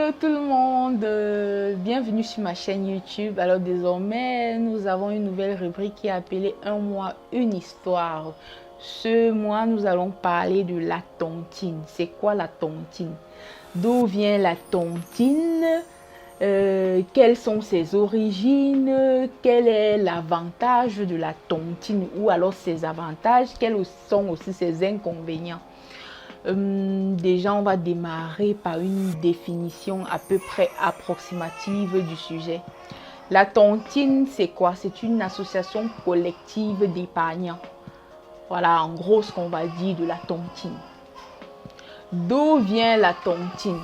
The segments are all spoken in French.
Hello tout le monde, bienvenue sur ma chaîne YouTube. Alors désormais, nous avons une nouvelle rubrique qui est appelée Un mois, une histoire. Ce mois, nous allons parler de la tontine. C'est quoi la tontine? D'où vient la tontine? Quelles sont ses origines? Quel est l'avantage de la tontine? Ou alors ses avantages? Quels sont aussi ses inconvénients? Déjà, on va démarrer par une définition à peu près approximative du sujet. La tontine, c'est quoi? C'est une association collective d'épargnants. Voilà, en gros, ce qu'on va dire de la tontine. D'où vient la tontine?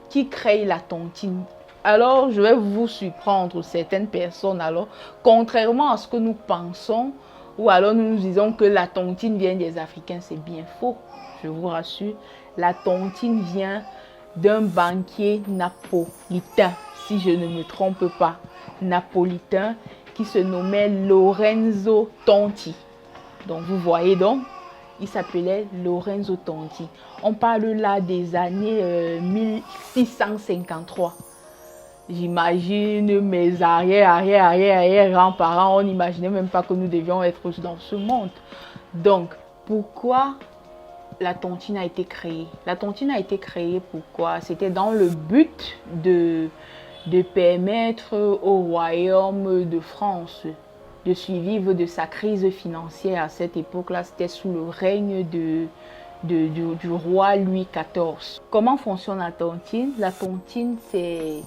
Qui crée la tontine? Alors, je vais vous surprendre, certaines personnes, alors, contrairement à ce que nous pensons, ou alors nous nous disons que la tontine vient des Africains, c'est bien faux. Je vous rassure, la tontine vient d'un banquier napolitain, si je ne me trompe pas, napolitain, qui se nommait Lorenzo Tonti. Donc vous voyez donc, il s'appelait Lorenzo Tonti. On parle là des années 1653. J'imagine mes arrière grands-parents, on n'imaginait même pas que nous devions être dans ce monde. Donc, pourquoi la tontine a été créée? La tontine a été créée pourquoi? C'était dans le but de permettre au royaume de France de survivre de sa crise financière. À cette époque-là, c'était sous le règne du roi Louis XIV. Comment fonctionne la tontine? La tontine, c'est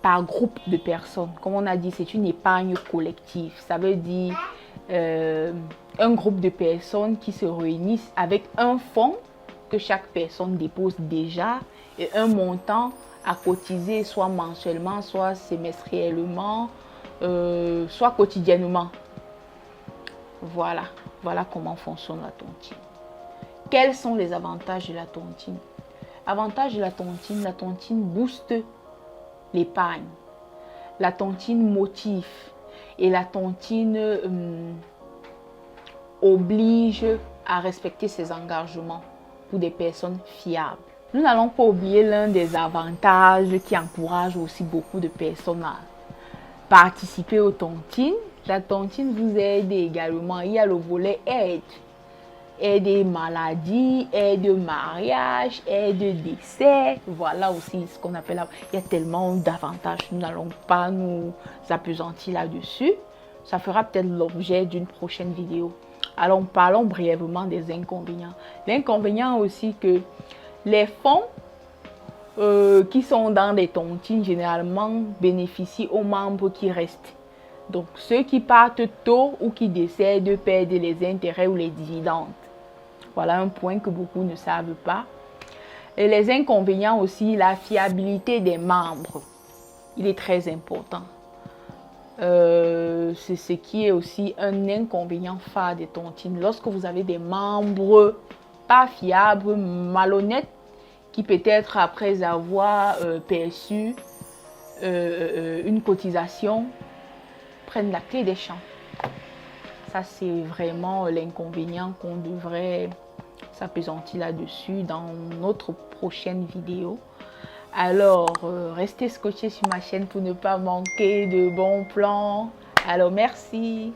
par groupe de personnes. Comme on a dit, c'est une épargne collective. Ça veut dire un groupe de personnes qui se réunissent avec un fonds que chaque personne dépose déjà et un montant à cotiser soit mensuellement, soit semestriellement, soit quotidiennement. Voilà comment fonctionne la tontine. Quels sont les avantages de la tontine? Avantage de la tontine booste l'épargne. La tontine motive et la tontine oblige à respecter ses engagements pour des personnes fiables. Nous n'allons pas oublier l'un des avantages qui encourage aussi beaucoup de personnes à participer aux tontines. La tontine vous aide également. Il y a le volet aide. Aide maladies, aide mariage, aide décès. Voilà aussi ce qu'on appelle. Il y a tellement d'avantages. Nous n'allons pas nous appesantir là-dessus. Ça fera peut-être l'objet d'une prochaine vidéo. Alors, parlons brièvement des inconvénients. L'inconvénient aussi que les fonds qui sont dans des tontines généralement bénéficient aux membres qui restent. Donc, ceux qui partent tôt ou qui décèdent perdent les intérêts ou les dividendes. Voilà un point que beaucoup ne savent pas. Et les inconvénients aussi, la fiabilité des membres. Il est très important. C'est ce qui est aussi un inconvénient phare des tontines. Lorsque vous avez des membres pas fiables, malhonnêtes, qui peut-être après avoir perçu une cotisation, prennent la clé des champs. Ça, c'est vraiment l'inconvénient qu'on devrait s'appesantir là-dessus dans notre prochaine vidéo. Alors, restez scotchés sur ma chaîne pour ne pas manquer de bons plans. Alors, merci.